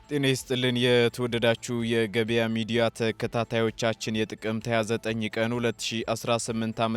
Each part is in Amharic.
ጤና ይስጥልን የተወደዳችሁ የገበያ ሚዲያ ተከታታዮቻችን የጥቅምት 29 ቀን 2018 ዓ.ም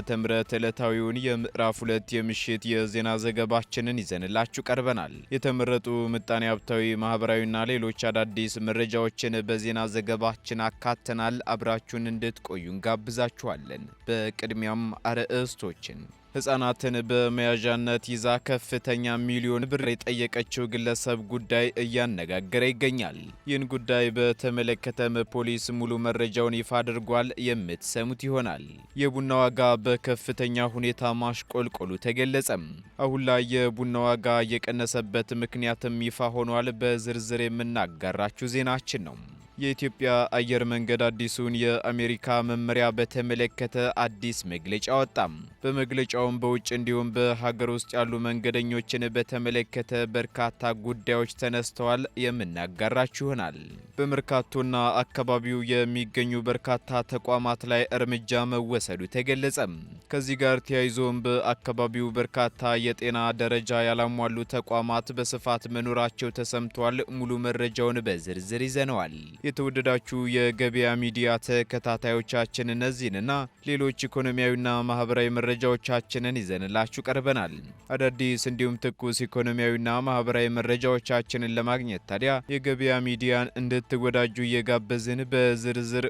ዕለታዊውን የምዕራፍ 2 የምሽት የዜና ዘገባችንን ይዘንላችሁ ቀርበናል። የተመረጡ ምጣኔ ሀብታዊ፣ ማህበራዊና ሌሎች አዳዲስ መረጃዎችን በዜና ዘገባችን አካተናል። አብራችሁን እንድትቆዩ እንጋብዛችኋለን። በቅድሚያም አርዕስቶችን ህጻናትን በመያዣነት ይዛ ከፍተኛ ሚሊዮን ብር የጠየቀችው ግለሰብ ጉዳይ እያነጋገረ ይገኛል። ይህን ጉዳይ በተመለከተም ፖሊስ ሙሉ መረጃውን ይፋ አድርጓል። የምትሰሙት ይሆናል። የቡና ዋጋ በከፍተኛ ሁኔታ ማሽቆልቆሉ ተገለጸም። አሁን ላይ የቡና ዋጋ የቀነሰበት ምክንያትም ይፋ ሆኗል። በዝርዝር የምናጋራችሁ ዜናችን ነው። የኢትዮጵያ አየር መንገድ አዲሱን የአሜሪካ መመሪያ በተመለከተ አዲስ መግለጫ ወጣም። በመግለጫውም በውጭ እንዲሁም በሀገር ውስጥ ያሉ መንገደኞችን በተመለከተ በርካታ ጉዳዮች ተነስተዋል። የምናጋራችሁ ይሆናል። በመርካቶና አካባቢው የሚገኙ በርካታ ተቋማት ላይ እርምጃ መወሰዱ ተገለጸም። ከዚህ ጋር ተያይዞም በአካባቢው በርካታ የጤና ደረጃ ያላሟሉ ተቋማት በስፋት መኖራቸው ተሰምቷል። ሙሉ መረጃውን በዝርዝር ይዘነዋል። የተወደዳችሁ የገበያ ሚዲያ ተከታታዮቻችን እነዚህንና ሌሎች ኢኮኖሚያዊና ማህበራዊ መረጃዎቻችንን ይዘንላችሁ ቀርበናል። አዳዲስ እንዲሁም ትኩስ ኢኮኖሚያዊና ማህበራዊ መረጃዎቻችንን ለማግኘት ታዲያ የገበያ ሚዲያን እንድትወዳጁ እየጋበዝን በዝርዝር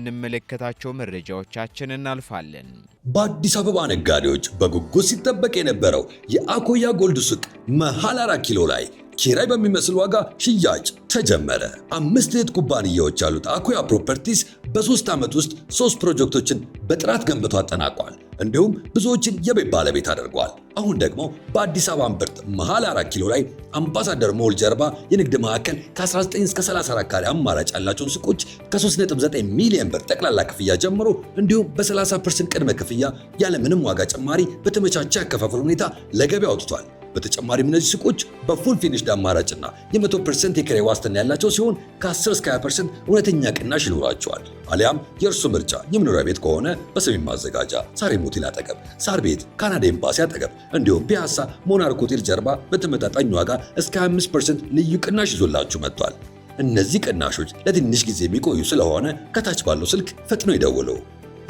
ወደምንመለከታቸው መረጃዎቻችን እናልፋለን። በአዲስ አበባ ነጋዴዎች በጉጉት ሲጠበቅ የነበረው የአኮያ ጎልድ ሱቅ መሃል 4 ኪሎ ላይ ኪራይ በሚመስል ዋጋ ሽያጭ ተጀመረ። 5 እህት ኩባንያዎች ያሉት አኮያ ፕሮፐርቲስ በ3 ዓመት ውስጥ 3 ፕሮጀክቶችን በጥራት ገንብቶ አጠናቋል። እንዲሁም ብዙዎችን የቤት ባለቤት አድርጓል። አሁን ደግሞ በአዲስ አበባ እምብርት መሃል 4 ኪሎ ላይ አምባሳደር ሞል ጀርባ የንግድ ማዕከል ከ19 እስከ 34 ካሬ አማራጭ ያላቸውን ሱቆች ከ3.9 ሚሊዮን ብር ጠቅላላ ክፍያ ጀምሮ እንዲሁም በ30% ቅድመ ክፍያ ያለምንም ዋጋ ጭማሪ በተመቻቸ አከፋፈል ሁኔታ ለገበያ አውጥቷል። በተጨማሪም እነዚህ ሱቆች በፉል ፊኒሽድ አማራጭና የ100% የኪራይ ዋስትና ያላቸው ሲሆን ከ10 እስከ 20% እውነተኛ ቅናሽ ይኖራቸዋል። አሊያም የእርሱ ምርጫ የመኖሪያ ቤት ከሆነ በሰሜን ማዘጋጃ ሳሪም ሆቴል አጠገብ፣ ሳር ቤት ካናዳ ኤምባሲ አጠገብ እንዲሁም ፒያሳ ሞናርክ ሆቴል ጀርባ በተመጣጣኝ ዋጋ እስከ 25% ልዩ ቅናሽ ይዞላችሁ መጥቷል። እነዚህ ቅናሾች ለትንሽ ጊዜ የሚቆዩ ስለሆነ ከታች ባለው ስልክ ፈጥነው ይደውሉ።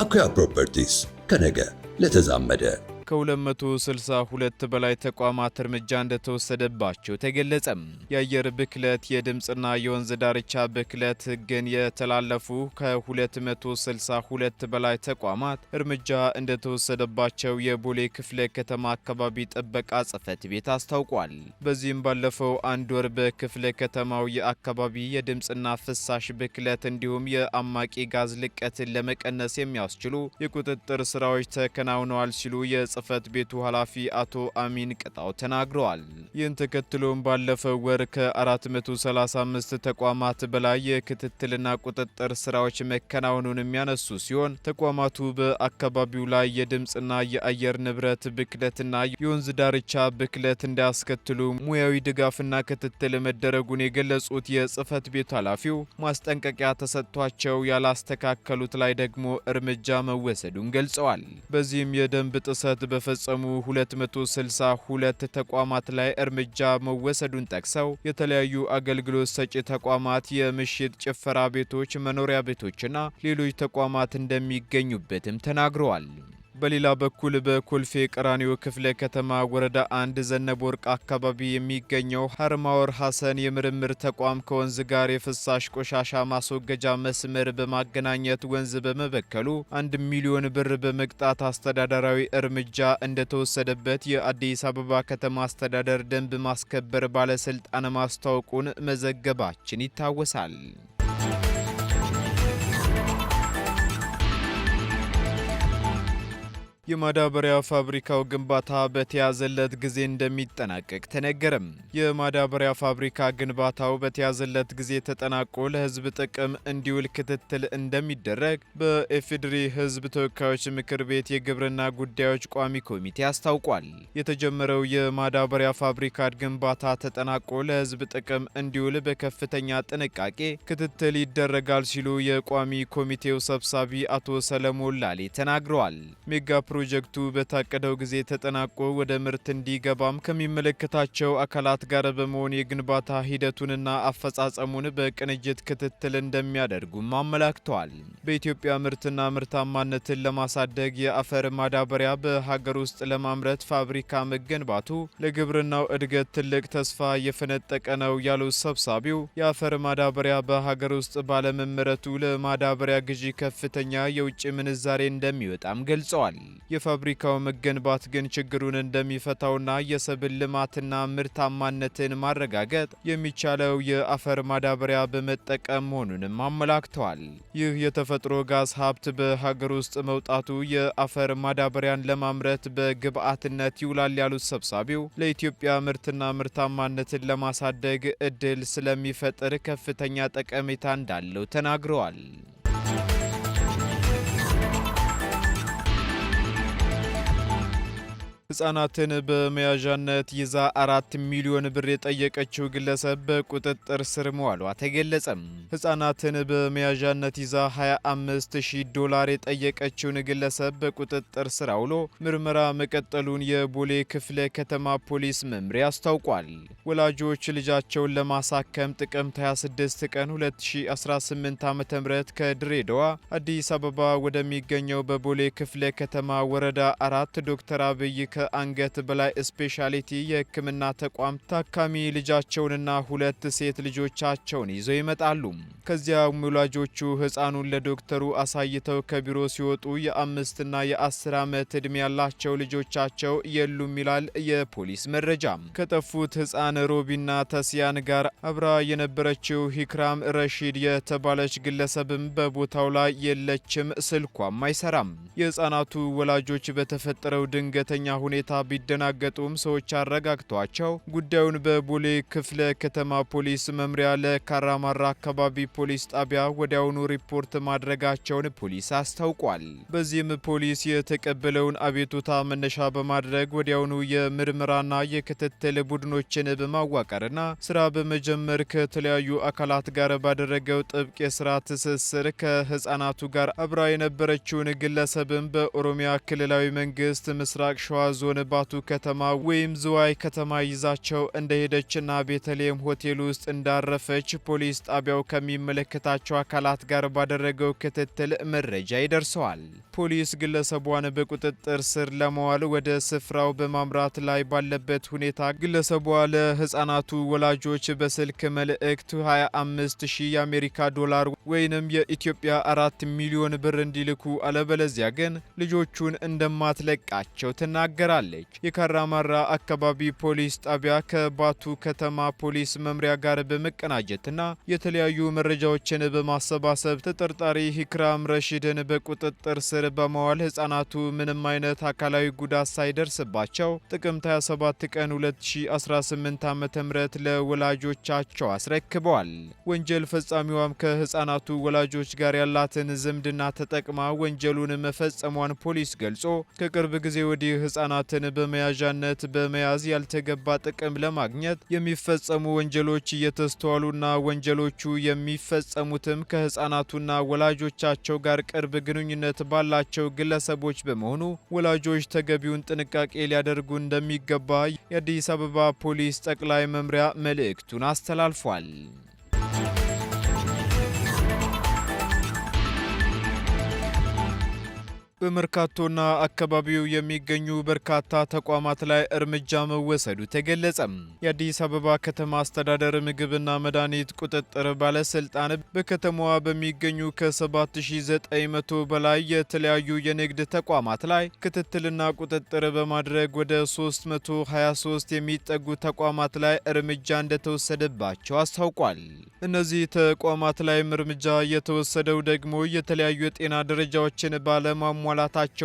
አኮያ ፕሮፐርቲስ ከነገ ለተዛመደ። ከ262 በላይ ተቋማት እርምጃ እንደተወሰደባቸው ተገለጸም። የአየር ብክለት፣ የድምፅና የወንዝ ዳርቻ ብክለት ሕግን የተላለፉ ከ262 በላይ ተቋማት እርምጃ እንደተወሰደባቸው የቦሌ ክፍለ ከተማ አካባቢ ጥበቃ ጽሕፈት ቤት አስታውቋል። በዚህም ባለፈው አንድ ወር በክፍለ ከተማው የአካባቢ የድምፅና ፍሳሽ ብክለት እንዲሁም የአማቂ ጋዝ ልቀትን ለመቀነስ የሚያስችሉ የቁጥጥር ስራዎች ተከናውነዋል ሲሉ ጽሕፈት ቤቱ ኃላፊ አቶ አሚን ቅጣው ተናግረዋል። ይህን ተከትሎም ባለፈው ወር ከ435 ተቋማት በላይ የክትትልና ቁጥጥር ስራዎች መከናወኑን የሚያነሱ ሲሆን ተቋማቱ በአካባቢው ላይ የድምፅና የአየር ንብረት ብክለትና የወንዝ ዳርቻ ብክለት እንዳያስከትሉ ሙያዊ ድጋፍና ክትትል መደረጉን የገለጹት የጽሕፈት ቤቱ ኃላፊው ማስጠንቀቂያ ተሰጥቷቸው ያላስተካከሉት ላይ ደግሞ እርምጃ መወሰዱን ገልጸዋል። በዚህም የደንብ ጥሰት በፈጸሙ 262 ተቋማት ላይ እርምጃ መወሰዱን ጠቅሰው የተለያዩ አገልግሎት ሰጪ ተቋማት፣ የምሽት ጭፈራ ቤቶች፣ መኖሪያ ቤቶችና ሌሎች ተቋማት እንደሚገኙበትም ተናግረዋል። በሌላ በኩል በኮልፌ ቀራኒዮ ክፍለ ከተማ ወረዳ 1 ዘነበ ወርቅ አካባቢ የሚገኘው ሀርማወር ሐሰን የምርምር ተቋም ከወንዝ ጋር የፍሳሽ ቆሻሻ ማስወገጃ መስመር በማገናኘት ወንዝ በመበከሉ 1 ሚሊዮን ብር በመቅጣት አስተዳደራዊ እርምጃ እንደተወሰደበት የአዲስ አበባ ከተማ አስተዳደር ደንብ ማስከበር ባለስልጣን ማስታወቁን መዘገባችን ይታወሳል። የማዳበሪያ ፋብሪካው ግንባታ በተያዘለት ጊዜ እንደሚጠናቀቅ ተነገረም። የማዳበሪያ ፋብሪካ ግንባታው በተያዘለት ጊዜ ተጠናቆ ለሕዝብ ጥቅም እንዲውል ክትትል እንደሚደረግ በኢፌዴሪ ሕዝብ ተወካዮች ምክር ቤት የግብርና ጉዳዮች ቋሚ ኮሚቴ አስታውቋል። የተጀመረው የማዳበሪያ ፋብሪካ ግንባታ ተጠናቆ ለሕዝብ ጥቅም እንዲውል በከፍተኛ ጥንቃቄ ክትትል ይደረጋል ሲሉ የቋሚ ኮሚቴው ሰብሳቢ አቶ ሰለሞን ላሌ ተናግረዋል። ሜጋ ፕሮጀክቱ በታቀደው ጊዜ ተጠናቆ ወደ ምርት እንዲገባም ከሚመለከታቸው አካላት ጋር በመሆን የግንባታ ሂደቱንና አፈጻጸሙን በቅንጅት ክትትል እንደሚያደርጉም አመላክተዋል። በኢትዮጵያ ምርትና ምርታማነትን ለማሳደግ የአፈር ማዳበሪያ በሀገር ውስጥ ለማምረት ፋብሪካ መገንባቱ ለግብርናው እድገት ትልቅ ተስፋ የፈነጠቀ ነው ያሉት ሰብሳቢው የአፈር ማዳበሪያ በሀገር ውስጥ ባለመመረቱ ለማዳበሪያ ግዢ ከፍተኛ የውጭ ምንዛሬ እንደሚወጣም ገልጸዋል። የፋብሪካው መገንባት ግን ችግሩን እንደሚፈታውና የሰብል ልማትና ምርታማነትን ማረጋገጥ የሚቻለው የአፈር ማዳበሪያ በመጠቀም መሆኑንም አመላክተዋል። ይህ የተፈጥሮ ጋዝ ሀብት በሀገር ውስጥ መውጣቱ የአፈር ማዳበሪያን ለማምረት በግብዓትነት ይውላል ያሉት ሰብሳቢው ለኢትዮጵያ ምርትና ምርታማነትን ለማሳደግ እድል ስለሚፈጥር ከፍተኛ ጠቀሜታ እንዳለው ተናግረዋል። ሕፃናትን በመያዣነት ይዛ 4 ሚሊዮን ብር የጠየቀችው ግለሰብ በቁጥጥር ስር መዋሏ ተገለጸም። ሕፃናትን በመያዣነት ይዛ $25,000 የጠየቀችውን ግለሰብ በቁጥጥር ስር አውሎ ምርመራ መቀጠሉን የቦሌ ክፍለ ከተማ ፖሊስ መምሪያ አስታውቋል። ወላጆች ልጃቸውን ለማሳከም ጥቅምት 26 ቀን 2018 ዓ.ም ከድሬዳዋ አዲስ አበባ ወደሚገኘው በቦሌ ክፍለ ከተማ ወረዳ 4 ዶክተር አብይ ከአንገት በላይ ስፔሻሊቲ የሕክምና ተቋም ታካሚ ልጃቸውንና 2 ሴት ልጆቻቸውን ይዘው ይመጣሉ። ከዚያም ወላጆቹ ሕፃኑን ለዶክተሩ አሳይተው ከቢሮ ሲወጡ የ5ና የ10 ዓመት ዕድሜ ያላቸው ልጆቻቸው የሉም ይላል የፖሊስ መረጃ። ከጠፉት ሕፃን ሮቢና ተስያን ጋር አብራ የነበረችው ሂክራም ረሺድ የተባለች ግለሰብም በቦታው ላይ የለችም፣ ስልኳም አይሰራም። የሕፃናቱ ወላጆች በተፈጠረው ድንገተኛ ሁኔታ ቢደናገጡም ሰዎች አረጋግተዋቸው ጉዳዩን በቦሌ ክፍለ ከተማ ፖሊስ መምሪያ ለካራማራ አካባቢ ፖሊስ ጣቢያ ወዲያውኑ ሪፖርት ማድረጋቸውን ፖሊስ አስታውቋል። በዚህም ፖሊስ የተቀበለውን አቤቱታ መነሻ በማድረግ ወዲያውኑ የምርመራና የክትትል ቡድኖችን በማዋቀርና ስራ በመጀመር ከተለያዩ አካላት ጋር ባደረገው ጥብቅ የስራ ትስስር ከህፃናቱ ጋር አብራ የነበረችውን ግለሰብን በኦሮሚያ ክልላዊ መንግስት ምስራቅ ሸዋ ዞን ባቱ ከተማ ወይም ዝዋይ ከተማ ይዛቸው እንደሄደችና ቤተልሔም ሆቴል ውስጥ እንዳረፈች ፖሊስ ጣቢያው ከሚመለከታቸው አካላት ጋር ባደረገው ክትትል መረጃ ይደርሰዋል። ፖሊስ ግለሰቧን በቁጥጥር ስር ለማዋል ወደ ስፍራው በማምራት ላይ ባለበት ሁኔታ ግለሰቧ ለህፃናቱ ወላጆች በስልክ መልእክት 25,000 የአሜሪካ ዶላር ወይንም የኢትዮጵያ 4 ሚሊዮን ብር እንዲልኩ አለበለዚያ ግን ልጆቹን እንደማትለቃቸው ትናገራለች። የካራማራ አካባቢ ፖሊስ ጣቢያ ከባቱ ከተማ ፖሊስ መምሪያ ጋር በመቀናጀትና የተለያዩ መረጃዎችን በማሰባሰብ ተጠርጣሪ ሂክራም ረሺድን በቁጥጥር ስር በመዋል ህፃናቱ ምንም አይነት አካላዊ ጉዳት ሳይደርስባቸው ጥቅምት 27 ቀን 2018 ዓ.ም ለወላጆቻቸው አስረክበዋል። ወንጀል ፈጻሚዋም ከህፃናቱ ወላጆች ጋር ያላትን ዝምድና ተጠቅማ ወንጀሉን መፈጸሟን ፖሊስ ገልጾ ከቅርብ ጊዜ ወዲህ ህፃናትን በመያዣነት በመያዝ ያልተገባ ጥቅም ለማግኘት የሚፈጸሙ ወንጀሎች እየተስተዋሉና ወንጀሎቹ የሚፈጸሙትም ከህፃናቱና ወላጆቻቸው ጋር ቅርብ ግንኙነት ባላቸው ግለሰቦች በመሆኑ ወላጆች ተገቢውን ጥንቃቄ ሊያደርጉ እንደሚገባ የአዲስ አበባ ፖሊስ ጠቅላይ መምሪያ መልእክቱን አስተላልፏል። በመርካቶና አካባቢው የሚገኙ በርካታ ተቋማት ላይ እርምጃ መወሰዱ ተገለጸም። የአዲስ አበባ ከተማ አስተዳደር ምግብና መድኃኒት ቁጥጥር ባለስልጣን በከተማዋ በሚገኙ ከ7900 በላይ የተለያዩ የንግድ ተቋማት ላይ ክትትልና ቁጥጥር በማድረግ ወደ 323 የሚጠጉ ተቋማት ላይ እርምጃ እንደተወሰደባቸው አስታውቋል። እነዚህ ተቋማት ላይም እርምጃ የተወሰደው ደግሞ የተለያዩ የጤና ደረጃዎችን ባለማሟላታቸው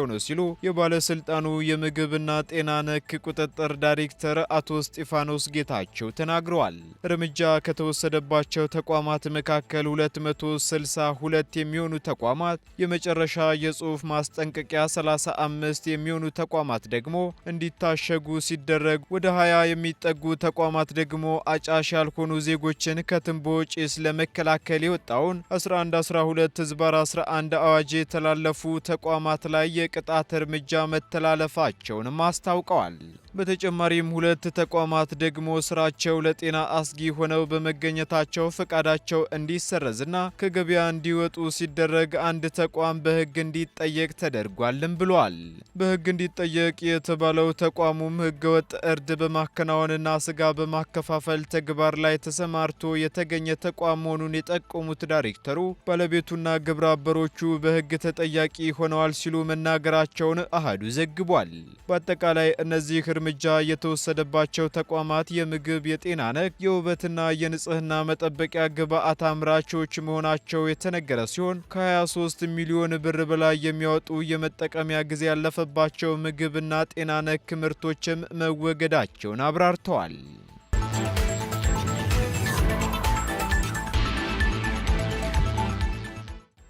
ነው ሲሉ የባለስልጣኑ የምግብና ጤና ነክ ቁጥጥር ዳይሬክተር አቶ እስጢፋኖስ ጌታቸው ተናግረዋል። እርምጃ ከተወሰደባቸው ተቋማት መካከል 262 የሚሆኑ ተቋማት የመጨረሻ የጽሑፍ ማስጠንቀቂያ፣ 35 የሚሆኑ ተቋማት ደግሞ እንዲታሸጉ ሲደረግ፣ ወደ 20 የሚጠጉ ተቋማት ደግሞ አጫሽ ያልሆኑ ዜጎችን ከትንቦ ጭስ ለመከላከል የወጣውን 1112/11 አዋጅ የተላለፉ ተቋማት ተቋማት ላይ የቅጣት እርምጃ መተላለፋቸውንም አስታውቀዋል። በተጨማሪም 2 ተቋማት ደግሞ ስራቸው ለጤና አስጊ ሆነው በመገኘታቸው ፈቃዳቸው እንዲሰረዝና ከገበያ እንዲወጡ ሲደረግ አንድ ተቋም በሕግ እንዲጠየቅ ተደርጓልም ብሏል። በሕግ እንዲጠየቅ የተባለው ተቋሙም ሕገወጥ እርድ በማከናወንና ስጋ በማከፋፈል ተግባር ላይ ተሰማርቶ የተገኘ ተቋም መሆኑን የጠቆሙት ዳይሬክተሩ ባለቤቱና ግብረ አበሮቹ በሕግ ተጠያቂ ሆነዋል ሲሉ መናገራቸውን አሃዱ ዘግቧል። በአጠቃላይ እነዚህ እርምጃ የተወሰደባቸው ተቋማት የምግብ፣ የጤና ነክ፣ የውበትና የንጽህና መጠበቂያ ግብአት አምራቾች መሆናቸው የተነገረ ሲሆን ከ23 ሚሊዮን ብር በላይ የሚያወጡ የመጠቀሚያ ጊዜ ያለፈባቸው ምግብና ጤና ነክ ምርቶችም መወገዳቸውን አብራርተዋል።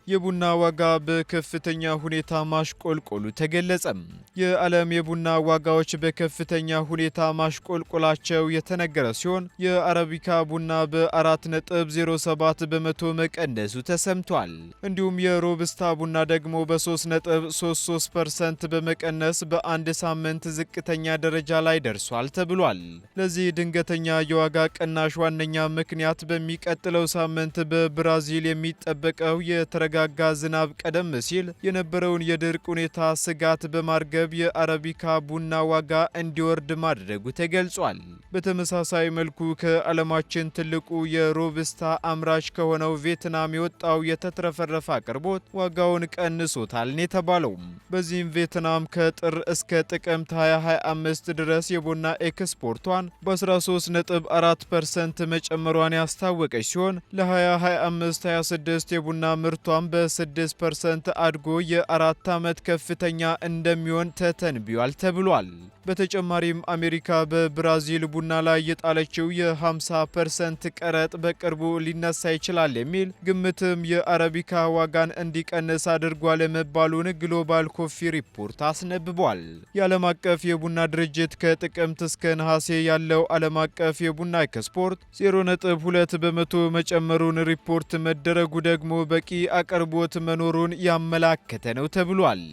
የቡና ዋጋ በከፍተኛ ሁኔታ ማሽቆልቆሉ ተገለጸም። የዓለም የቡና ዋጋዎች በከፍተኛ ሁኔታ ማሽቆልቆላቸው የተነገረ ሲሆን የአረቢካ ቡና በ4.07 በመቶ መቀነሱ ተሰምቷል። እንዲሁም የሮብስታ ቡና ደግሞ በ3.33% በመቀነስ በአንድ ሳምንት ዝቅተኛ ደረጃ ላይ ደርሷል ተብሏል። ለዚህ ድንገተኛ የዋጋ ቅናሽ ዋነኛ ምክንያት በሚቀጥለው ሳምንት በብራዚል የሚጠበቀው የተረጋጋ ዝናብ ቀደም ሲል የነበረውን የድርቅ ሁኔታ ስጋት በማርገብ የአረቢካ ቡና ዋጋ እንዲወርድ ማድረጉ ተገልጿል። በተመሳሳይ መልኩ ከዓለማችን ትልቁ የሮብስታ አምራች ከሆነው ቪየትናም የወጣው የተትረፈረፈ አቅርቦት ዋጋውን ቀንሶታል የተባለው። በዚህም ቪየትናም ከጥር እስከ ጥቅምት 2025 ድረስ የቡና ኤክስፖርቷን በ13.4% መጨመሯን ያስታወቀች ሲሆን ለ2025/26 የቡና ምርቷን በ6% አድጎ የ4 ዓመት ከፍተኛ እንደሚሆን ተተንብዮአል ተብሏል። በተጨማሪም አሜሪካ በብራዚል ቡና ላይ የጣለችው የ50% ቀረጥ በቅርቡ ሊነሳ ይችላል የሚል ግምትም የአረቢካ ዋጋን እንዲቀንስ አድርጓል መባሉን ግሎባል ኮፊ ሪፖርት አስነብቧል። የዓለም አቀፍ የቡና ድርጅት ከጥቅምት እስከ ነሐሴ ያለው ዓለም አቀፍ የቡና ኤክስፖርት 0.2 በመቶ መጨመሩን ሪፖርት መደረጉ ደግሞ በቂ አቅርቦት መኖሩን ያመላከተ ነው ተብሏል።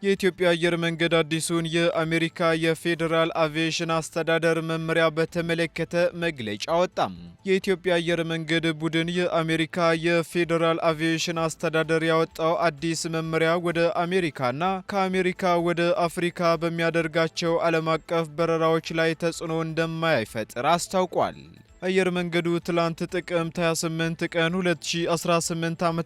የኢትዮጵያ አየር መንገድ አዲሱን የአሜሪካ የፌዴራል አቪዬሽን አስተዳደር መመሪያ በተመለከተ መግለጫ አወጣም። የኢትዮጵያ አየር መንገድ ቡድን የአሜሪካ የፌዴራል አቪዬሽን አስተዳደር ያወጣው አዲስ መመሪያ ወደ አሜሪካና ከአሜሪካ ወደ አፍሪካ በሚያደርጋቸው ዓለም አቀፍ በረራዎች ላይ ተጽዕኖ እንደማይፈጥር አስታውቋል። አየር መንገዱ ትላንት ጥቅምት 28 ቀን 2018 ዓ.ም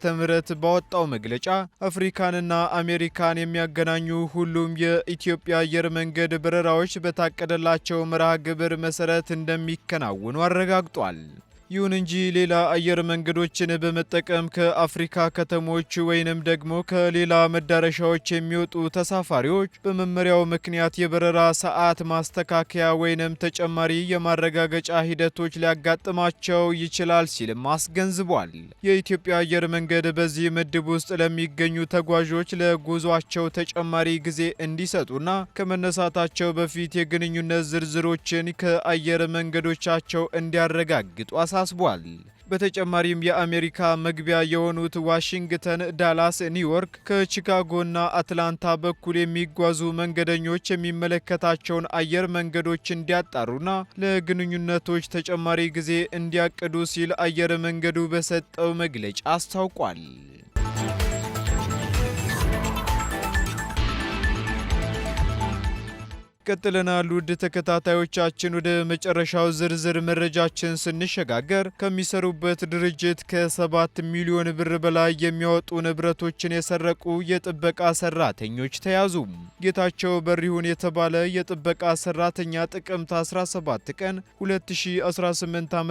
ባወጣው መግለጫ አፍሪካንና አሜሪካን የሚያገናኙ ሁሉም የኢትዮጵያ አየር መንገድ በረራዎች በታቀደላቸው መርሃ ግብር መሰረት እንደሚከናወኑ አረጋግጧል። ይሁን እንጂ ሌላ አየር መንገዶችን በመጠቀም ከአፍሪካ ከተሞች ወይንም ደግሞ ከሌላ መዳረሻዎች የሚወጡ ተሳፋሪዎች በመመሪያው ምክንያት የበረራ ሰዓት ማስተካከያ ወይንም ተጨማሪ የማረጋገጫ ሂደቶች ሊያጋጥማቸው ይችላል ሲልም አስገንዝቧል። የኢትዮጵያ አየር መንገድ በዚህ ምድብ ውስጥ ለሚገኙ ተጓዦች ለጉዟቸው ተጨማሪ ጊዜ እንዲሰጡና ከመነሳታቸው በፊት የግንኙነት ዝርዝሮችን ከአየር መንገዶቻቸው እንዲያረጋግጡ አሳስቧል። በተጨማሪም የአሜሪካ መግቢያ የሆኑት ዋሽንግተን፣ ዳላስ፣ ኒውዮርክ፣ ከቺካጎና አትላንታ በኩል የሚጓዙ መንገደኞች የሚመለከታቸውን አየር መንገዶች እንዲያጣሩና ለግንኙነቶች ተጨማሪ ጊዜ እንዲያቅዱ ሲል አየር መንገዱ በሰጠው መግለጫ አስታውቋል። ቀጥለናል። ውድ ተከታታዮቻችን ወደ መጨረሻው ዝርዝር መረጃችን ስንሸጋገር ከሚሰሩበት ድርጅት ከ7 ሚሊዮን ብር በላይ የሚያወጡ ንብረቶችን የሰረቁ የጥበቃ ሰራተኞች ተያዙ። ጌታቸው በሪሁን የተባለ የጥበቃ ሰራተኛ ጥቅምት 17 ቀን 2018 ዓ.ም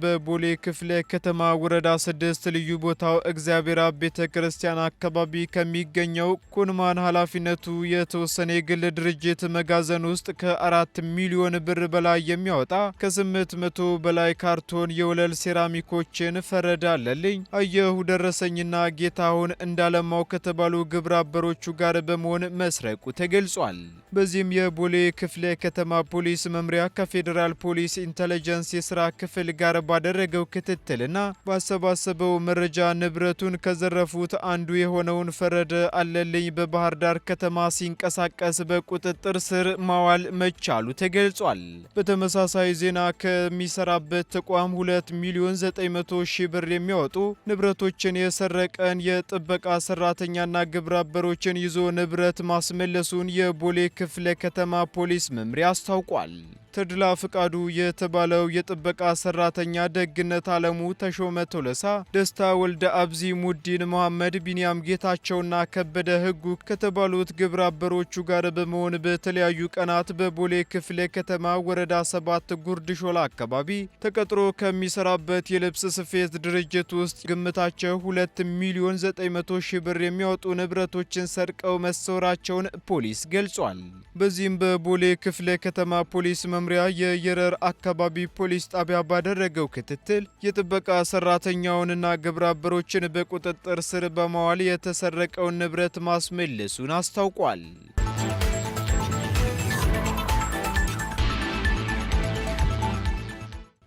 በቦሌ ክፍለ ከተማ ወረዳ 6 ልዩ ቦታው እግዚአብሔር አብ ቤተ ክርስቲያን አካባቢ ከሚገኘው ኩንማን ኃላፊነቱ የተወሰነ የግል ድርጅት መጋዘን መጋዘን ውስጥ ከ4 ሚሊዮን ብር በላይ የሚያወጣ ከ800 በላይ ካርቶን የወለል ሴራሚኮችን ፈረደ አለልኝ አየሁ ደረሰኝና ጌታሁን እንዳለማው ከተባሉ ግብረ አበሮቹ ጋር በመሆን መስረቁ ተገልጿል። በዚህም የቦሌ ክፍለ ከተማ ፖሊስ መምሪያ ከፌዴራል ፖሊስ ኢንተለጀንስ የስራ ክፍል ጋር ባደረገው ክትትልና ባሰባሰበው መረጃ ንብረቱን ከዘረፉት አንዱ የሆነውን ፈረደ አለልኝ በባህር ዳር ከተማ ሲንቀሳቀስ በቁጥጥር ስር ማዋል መቻሉ ተገልጿል። በተመሳሳይ ዜና ከሚሰራበት ተቋም 2,900,000 ብር የሚያወጡ ንብረቶችን የሰረቀን የጥበቃ ሰራተኛና ግብረ አበሮችን ይዞ ንብረት ማስመለሱን የቦሌ ክፍለ ከተማ ፖሊስ መምሪያ አስታውቋል። ተድላ ፍቃዱ የተባለው የጥበቃ ሰራተኛ ደግነት አለሙ፣ ተሾመ ቶለሳ፣ ደስታ ወልደ አብዚ፣ ሙዲን መሐመድ፣ ቢንያም ጌታቸውና ከበደ ህጉ ከተባሉት ግብረ አበሮቹ ጋር በመሆን በተለያዩ ቀናት በቦሌ ክፍለ ከተማ ወረዳ 7 ጉርድ ሾላ አካባቢ ተቀጥሮ ከሚሰራበት የልብስ ስፌት ድርጅት ውስጥ ግምታቸው 2,900,000 ብር የሚያወጡ ንብረቶችን ሰርቀው መሰወራቸውን ፖሊስ ገልጿል። በዚህም በቦሌ ክፍለ ከተማ ፖሊስ መምሪያ የየረር አካባቢ ፖሊስ ጣቢያ ባደረገው ክትትል የጥበቃ ሰራተኛውንና ግብረ አበሮችን በቁጥጥር ስር በማዋል የተሰረቀውን ንብረት ማስመለሱን አስታውቋል።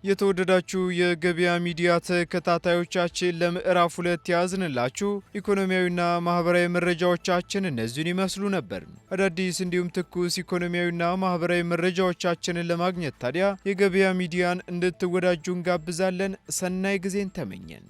የተወደዳችሁ የገበያ ሚዲያ ተከታታዮቻችን ለምዕራፍ 2 ያዝንላችሁ ኢኮኖሚያዊና ማህበራዊ መረጃዎቻችን እነዚህን ይመስሉ ነበር። አዳዲስ እንዲሁም ትኩስ ኢኮኖሚያዊና ማህበራዊ መረጃዎቻችንን ለማግኘት ታዲያ የገበያ ሚዲያን እንድትወዳጁ እንጋብዛለን። ሰናይ ጊዜን ተመኘን።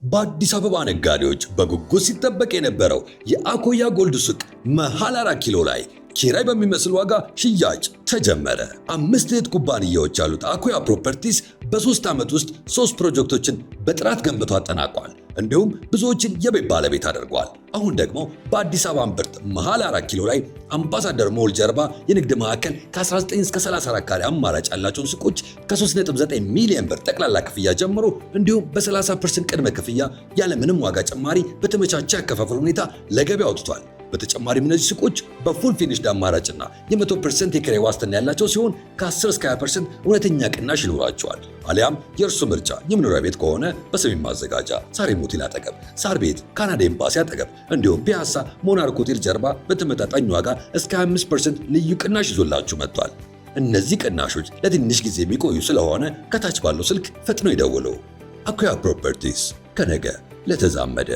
በአዲስ አበባ ነጋዴዎች በጉጉት ሲጠበቅ የነበረው የአኮያ ጎልድ ሱቅ መሃል 4 ኪሎ ላይ ኪራይ በሚመስል ዋጋ ሽያጭ ተጀመረ። 5 እህት ኩባንያዎች ያሉት አኮያ ፕሮፐርቲስ በ3 ዓመት ውስጥ 3 ፕሮጀክቶችን በጥራት ገንብቶ አጠናቋል። እንዲሁም ብዙዎችን የቤት ባለቤት አድርጓል። አሁን ደግሞ በአዲስ አበባ እምብርት መሃል 4 ኪሎ ላይ አምባሳደር ሞል ጀርባ የንግድ ማዕከል ከ19 እስከ 34 ካሬ አማራጭ ያላቸውን ሱቆች ከ3.9 ሚሊዮን ብር ጠቅላላ ክፍያ ጀምሮ እንዲሁም በ30% ቅድመ ክፍያ ያለምንም ዋጋ ጭማሪ በተመቻቸ ያከፋፈል ሁኔታ ለገበያ አውጥቷል። በተጨማሪም እነዚህ ሱቆች በፉል ፊኒሽድ አማራጭና የ100% የኪራይ ዋስትና ያላቸው ሲሆን ከ10 እስከ 20% እውነተኛ ቅናሽ ይኖራቸዋል። አሊያም የእርሱ ምርጫ የመኖሪያ ቤት ከሆነ በሰሜን ማዘጋጃ ሳሪም ሆቴል አጠገብ፣ ሳር ቤት ካናዳ ኤምባሲ አጠገብ እንዲሁም ፒያሳ ሞናርክ ሆቴል ጀርባ በተመጣጣኝ ዋጋ እስከ 25% ልዩ ቅናሽ ይዞላችሁ መጥቷል። እነዚህ ቅናሾች ለትንሽ ጊዜ የሚቆዩ ስለሆነ ከታች ባለው ስልክ ፈጥነው ይደውሉ። አኮያ ፕሮፐርቲስ ከነገ ለተዛመደ